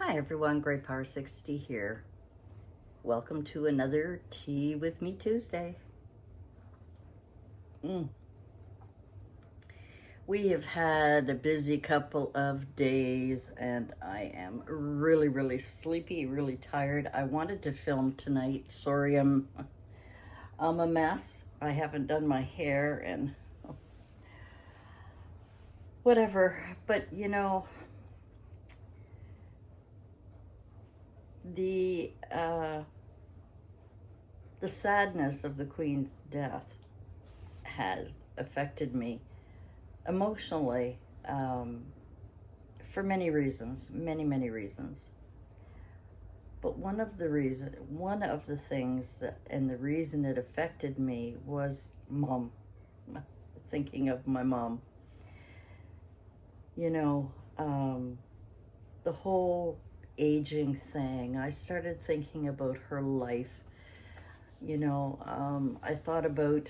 Hi everyone, Great Power 60 here. Welcome to another Tea with Me Tuesday. We have had a busy couple of days and I am really sleepy, really tired. I wanted to film tonight. Sorry, I'm a mess. I haven't done my hair and whatever, but the uh, the sadness of the Queen's death has affected me emotionally, for many reasons, many reasons. But one of the things that, and the reason it affected me was mom. Thinking of my mom. You know, the whole aging thing. I started thinking about her life. I thought about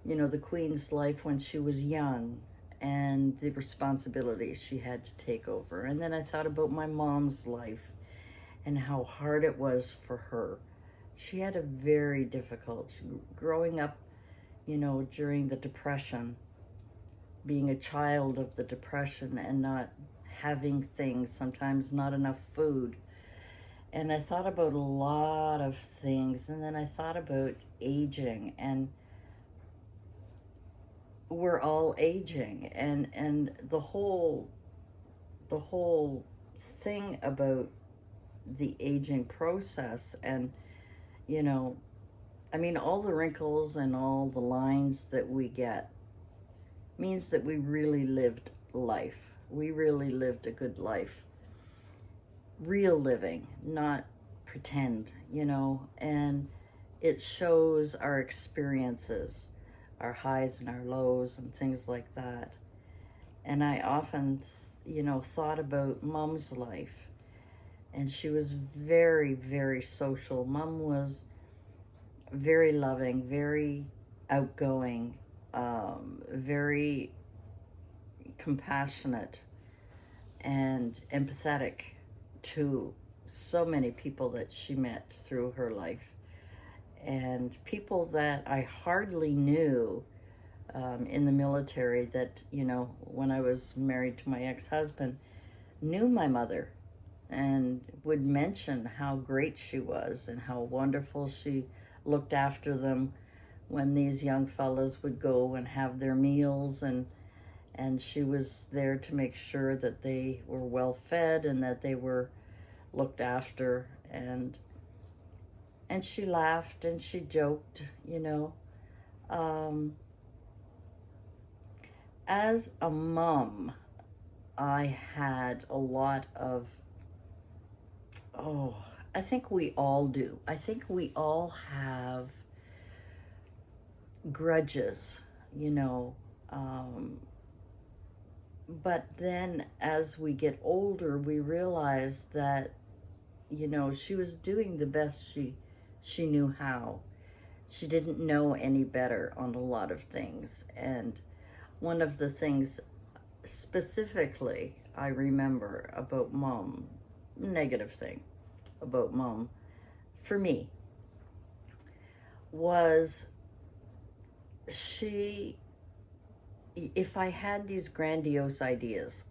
the Queen's life when she was young and the responsibilities she had to take over. And then I thought about my mom's life and how hard it was for her. She had a very difficult growing up, during the Depression, being a child of the Depression and not having things, sometimes not enough food. And I thought about a lot of things, and then I thought about aging, and we're all aging, and the whole thing about the aging process, and all the wrinkles and all the lines that we get means that we really lived life. We really lived a good life. Real living, not pretend, and it shows our experiences, our highs and our lows and things like that. And I often, thought about Mom's life, and she was very social. Mom was very loving, very outgoing, very compassionate and empathetic to so many people that she met through her life, and people that I hardly knew in the military that, when I was married to my ex-husband, knew my mother and would mention how great she was and how wonderful she looked after them when these young fellows would go and have their meals, and she was there to make sure that they were well fed and that they were looked after, and she laughed and she joked, As a mom, I had a lot of, I think we all do. I think we all have grudges, but then as we get older, we realize that, she was doing the best she knew how. She didn't know any better on a lot of things. And one of the things specifically I remember about Mom, negative thing about Mom, for me, was if I had these grandiose ideas,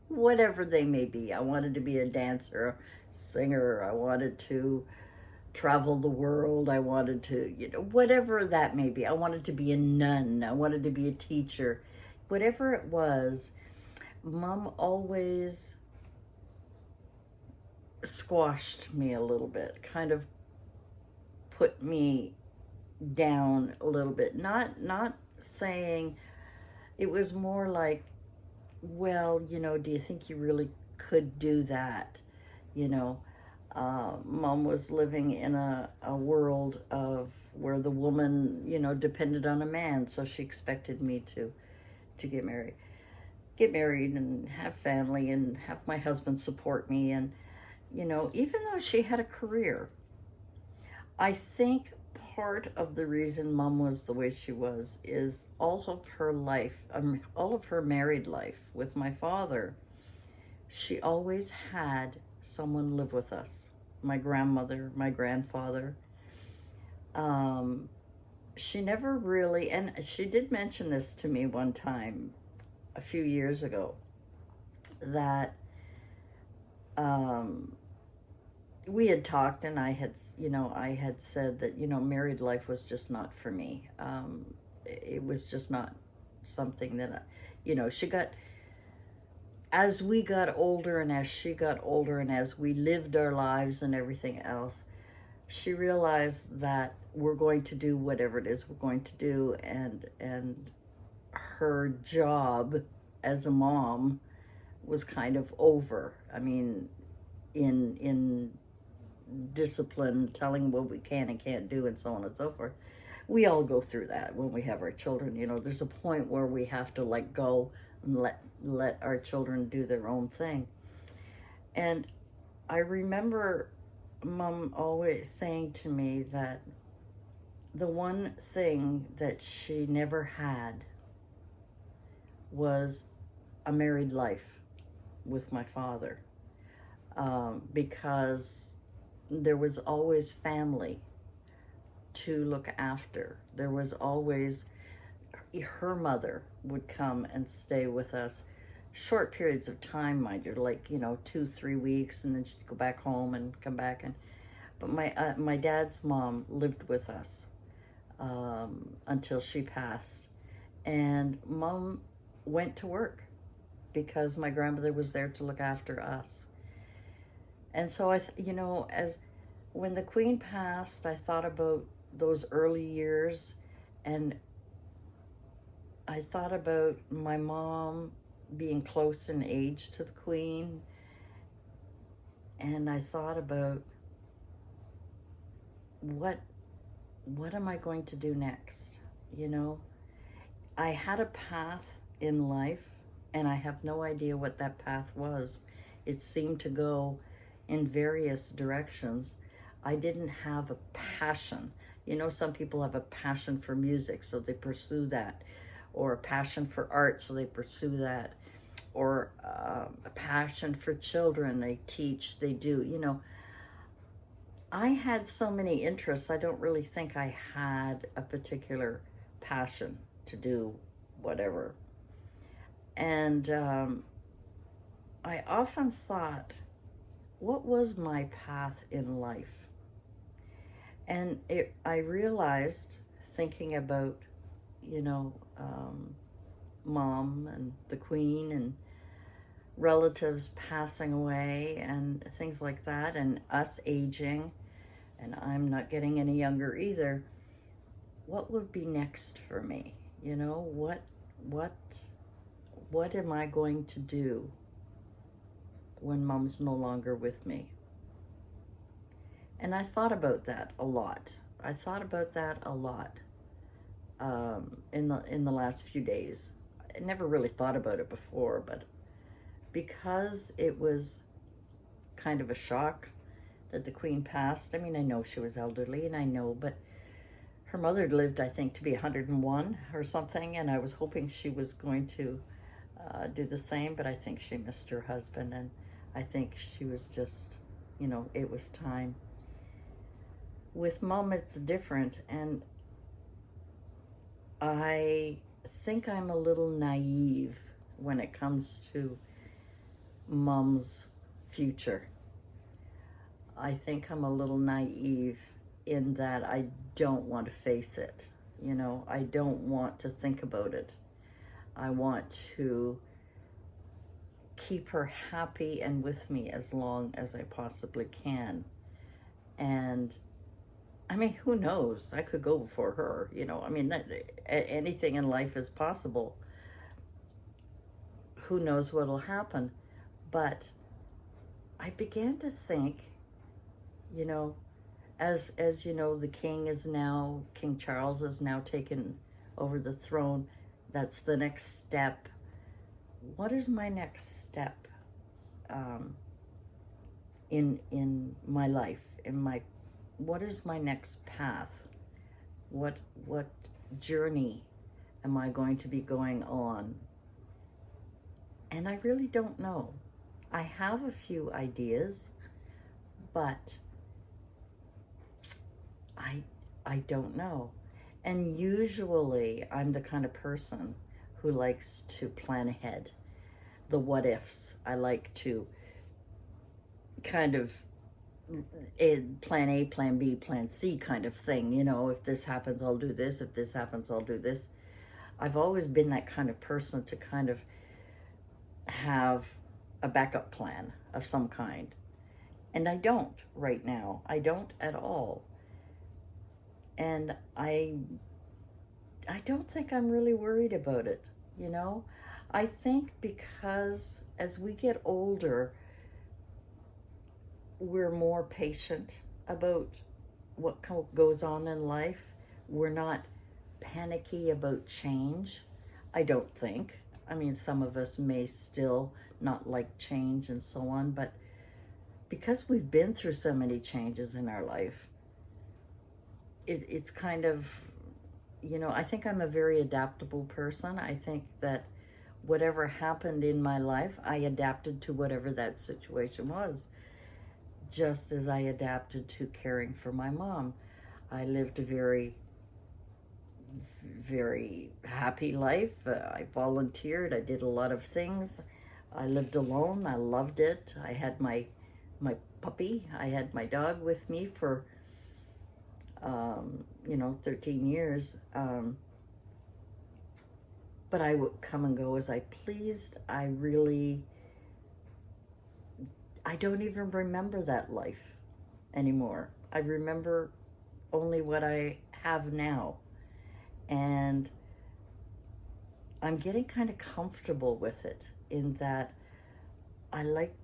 whatever they may be, I wanted to be a dancer, a singer, I wanted to travel the world, I wanted to, whatever that may be. I wanted to be a nun, I wanted to be a teacher, whatever it was. Mom always squashed me a little bit, kind of put me down a little bit. Not saying, it was more like, well, do you think you really could do that? Mom was living in a world of where the woman, depended on a man, so she expected me to get married and have family and have my husband support me. And, even though she had a career, I think part of the reason Mom was the way she was is all of her life, all of her married life with my father, she always had someone live with us. My grandmother, my grandfather. Um, she never really, and she did mention this to me one time a few years ago, that um, we had talked, and I had said that, married life was just not for me. It was just not something that, she got, as we got older and as she got older and as we lived our lives and everything else, she realized that we're going to do whatever it is we're going to do, and her job as a mom was kind of over. I mean, in discipline, telling what we can and can't do, and so on and so forth. We all go through that when we have our children. There's a point where we have to let go and let our children do their own thing. And I remember Mom always saying to me that the one thing that she never had was a married life with my father, because there was always family to look after. There was always, her mother would come and stay with us short periods of time, mind you, like 2-3 weeks, and then she'd go back home and come back. But my dad's mom lived with us until she passed, and Mom went to work because my grandmother was there to look after us. And so as when the Queen passed, I thought about those early years, and I thought about my mom being close in age to the Queen, and I thought about what am I going to do next? I had a path in life, and I have no idea what that path was. It seemed to go in various directions. I didn't have a passion. Some people have a passion for music, so they pursue that, or a passion for art, so they pursue that, or a passion for children. They teach, they do. I had so many interests, I don't really think I had a particular passion to do whatever. And I often thought, what was my path in life? And I realized, thinking about, Mom and the Queen and relatives passing away and things like that, and us aging, and I'm not getting any younger either, what would be next for me? What am I going to do when Mom's no longer with me? And I thought about that a lot. In the last few days. I never really thought about it before, but because it was kind of a shock that the Queen passed. I mean, I know she was elderly, and I know, but her mother lived, I think, to be 101 or something, and I was hoping she was going to do the same, but I think she missed her husband, and I think she was just, it was time. With Mom, it's different, and I think I'm a little naive when it comes to Mom's future. I think I'm a little naive in that I don't want to face it. I don't want to think about it. I want to keep her happy and with me as long as I possibly can. And I mean, who knows? I could go before her, I mean, anything in life is possible. Who knows what'll happen? But I began to think, as the King Charles is now taken over the throne. That's the next step. What is my next step in my life? What is my next path? What journey am I going to be going on? And I really don't know. I have a few ideas, but I I don't know. And usually I'm the kind of person who likes to plan ahead. The what ifs. I like to kind of plan A, plan B, plan C kind of thing. You know, if this happens, I'll do this. If this happens, I'll do this. I've always been that kind of person to kind of have a backup plan of some kind. And I don't right now. I don't at all. And I don't think I'm really worried about it, you know? I think because as we get older, we're more patient about what goes on in life. We're not panicky about change, I don't think. I mean, some of us may still not like change and so on, but because we've been through so many changes in our life, it's kind of, you know, I think I'm a very adaptable person. I think that whatever happened in my life, I adapted to whatever that situation was, just as I adapted to caring for my mom. I lived a very, very happy life. I volunteered. I did a lot of things. I lived alone. I loved it. I had my puppy. I had my dog with me for 13 years. But I would come and go as I pleased. I don't even remember that life anymore. I remember only what I have now. And I'm getting kind of comfortable with it in that I like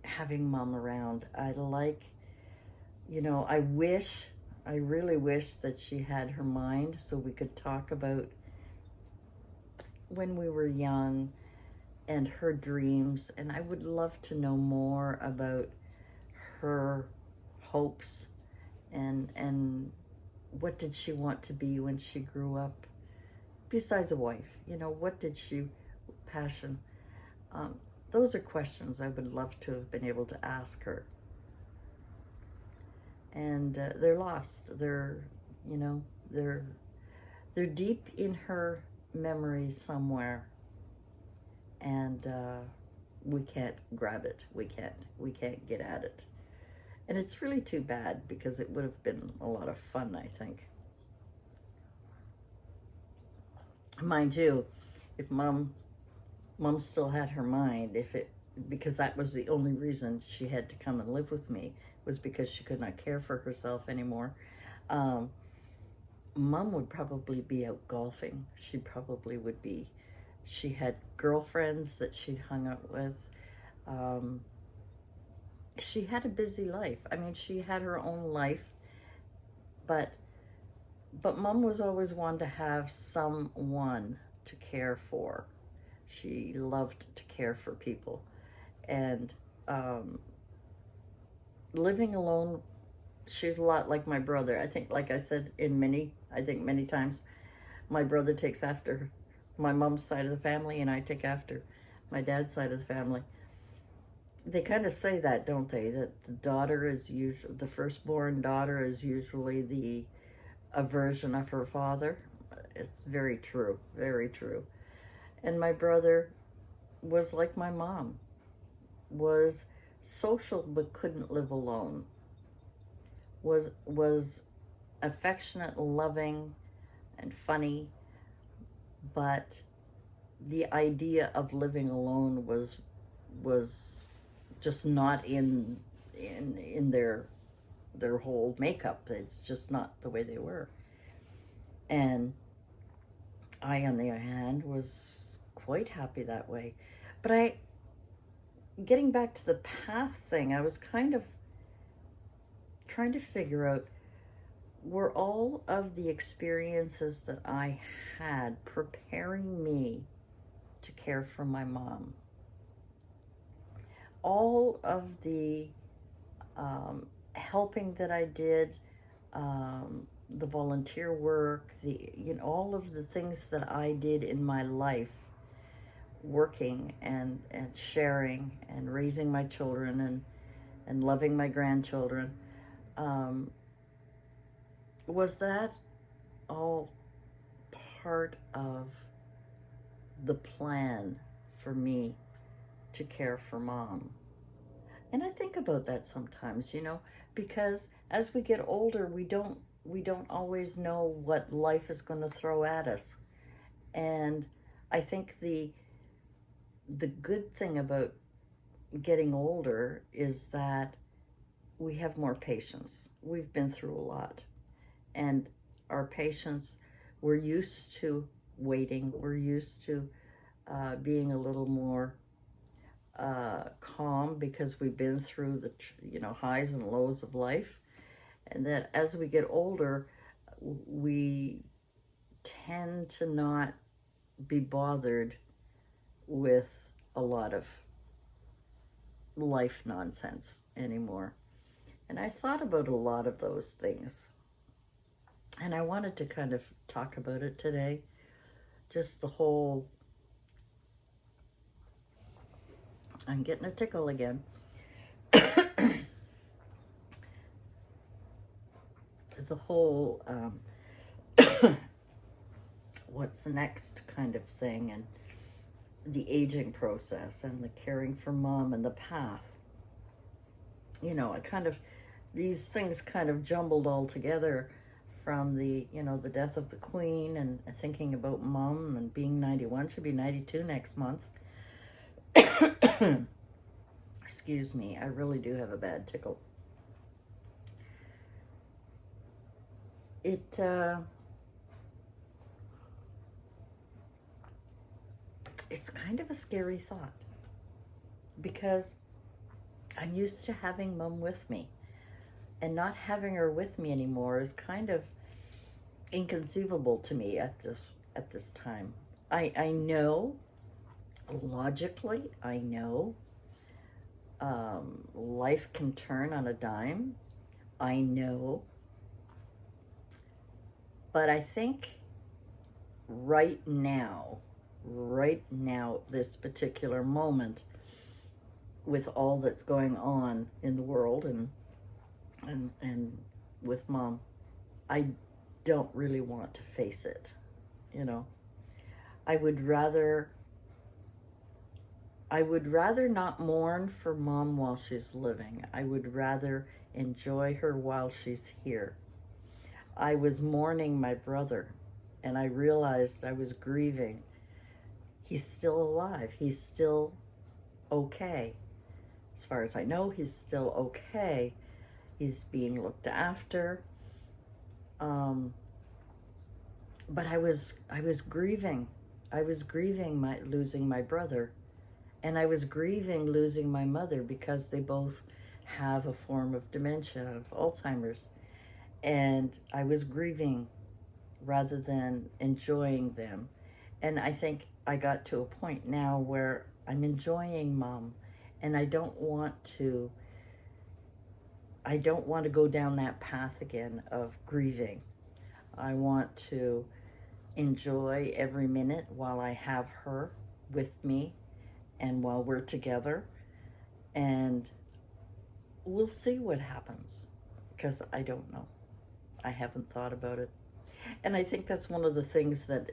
having mom around. I like, I really wish that she had her mind so we could talk about when we were young and her dreams. And I would love to know more about her hopes and what did she want to be when she grew up besides a wife. What did she passion? Those are questions I would love to have been able to ask her. And they're lost. They're deep in her memory somewhere, and we can't grab it. We can't get at it. And it's really too bad because it would have been a lot of fun, I think. Mind you, if mom still had her mind, because that was the only reason she had to come and live with me, was because she could not care for herself anymore. Mom would probably be out golfing. She probably would be. She had girlfriends that she'd hung out with. She had a busy life. I mean, she had her own life, but Mom was always one to have someone to care for. She loved to care for people. And living alone, she's a lot like my brother. I think, like I said many times, my brother takes after my mom's side of the family, and I take after my dad's side of the family. They kind of say that, don't they? That the firstborn daughter is usually a version of her father. It's very true, very true. And my brother was like my mom, was social but couldn't live alone, was affectionate, loving, and funny, but the idea of living alone was just not in their whole makeup. It's just not the way they were. And I, on the other hand, was quite happy that way. But getting back to the path thing, I was kind of trying to figure out, were all of the experiences that I had preparing me to care for my mom? All of the helping that I did, the volunteer work, all of the things that I did in my life, working and sharing and raising my children and loving my grandchildren, um, was that all part of the plan for me to care for mom? And I think about that sometimes, because as we get older, we don't always know what life is going to throw at us. And I think the good thing about getting older is that we have more patience. We've been through a lot. And our patience, we're used to waiting. We're used to being a little more calm because we've been through the highs and lows of life. And that as we get older, we tend to not be bothered with a lot of life nonsense anymore. And I thought about a lot of those things. And I wanted to kind of talk about it today. Just the whole, I'm getting a tickle again. The whole, what's the next kind of thing, and the aging process and the caring for mom and the path. I kind of, these things kind of jumbled all together from the death of the Queen and thinking about mom and being 91, she'll be 92 next month. Excuse me, I really do have a bad tickle. It's kind of a scary thought because I'm used to having mom with me, and not having her with me anymore is kind of inconceivable to me at this time. I know logically, I know life can turn on a dime. I know. But I think right now, this particular moment, with all that's going on in the world and with mom, I don't really want to face it. I would rather not mourn for mom while she's living. I would rather enjoy her while she's here. I was mourning my brother, and I realized I was grieving. He's still alive. He's still okay. As far as I know, he's still okay. He's being looked after. But I was grieving. I was grieving losing my brother. And I was grieving losing my mother because they both have a form of dementia, of Alzheimer's. And I was grieving rather than enjoying them. And I think I got to a point now where I'm enjoying mom, and I don't want to go down that path again of grieving. I want to enjoy every minute while I have her with me and while we're together. And we'll see what happens, because I don't know. I haven't thought about it. And I think that's one of the things that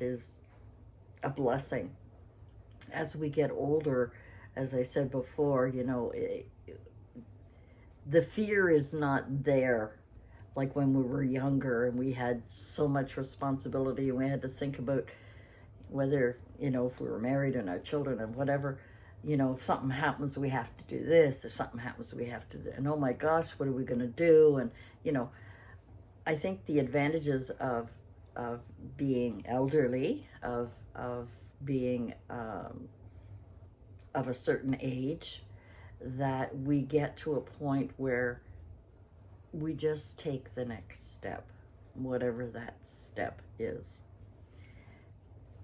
is a blessing. As we get older, as I said before, the fear is not there like when we were younger and we had so much responsibility and we had to think about whether, if we were married and our children and whatever, if something happens, we have to do this. If something happens, we have to do, and oh my gosh, what are we going to do? And, I think the advantages of being elderly, of being of a certain age, that we get to a point where we just take the next step, whatever that step is.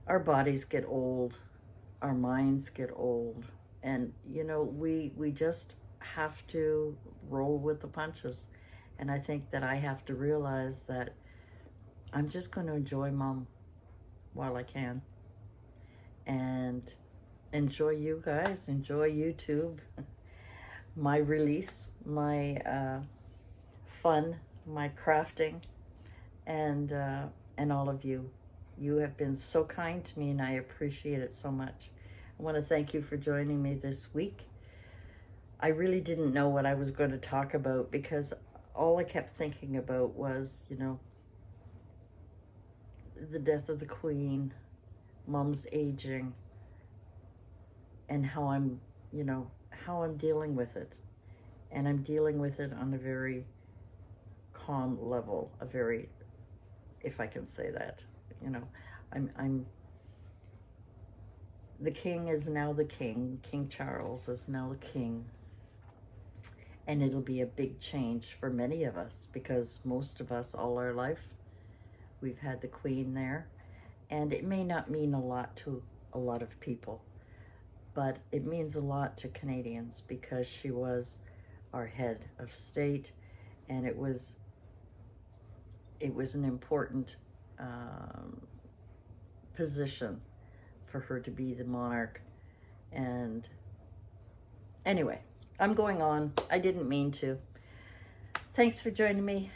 Our bodies get old, our minds get old, and we just have to roll with the punches. And I think that I have to realize that I'm just going to enjoy mom while I can. and enjoy you guys, enjoy YouTube, my release, my fun, my crafting, and all of you. You have been so kind to me, and I appreciate it so much. I want to thank you for joining me this week. I really didn't know what I was going to talk about because all I kept thinking about was, the death of the Queen, Mom's aging, and how I'm dealing with it. And I'm dealing with it on a very calm level, if I can say that, I'm the king is now the king. King Charles is now the king. And it'll be a big change for many of us because most of us all our life, we've had the Queen there. And it may not mean a lot to a lot of people, but it means a lot to Canadians because she was our head of state, and it was an important position for her to be the monarch. And anyway, I'm going on. I didn't mean to. Thanks for joining me.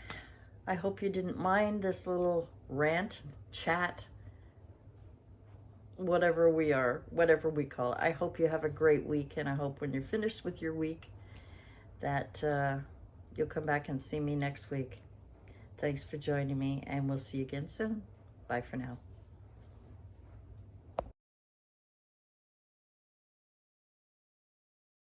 I hope you didn't mind this little rant, chat, whatever we call it. I hope you have a great week, and I hope when you're finished with your week that you'll come back and see me next week. Thanks for joining me, and we'll see you again soon. Bye for now.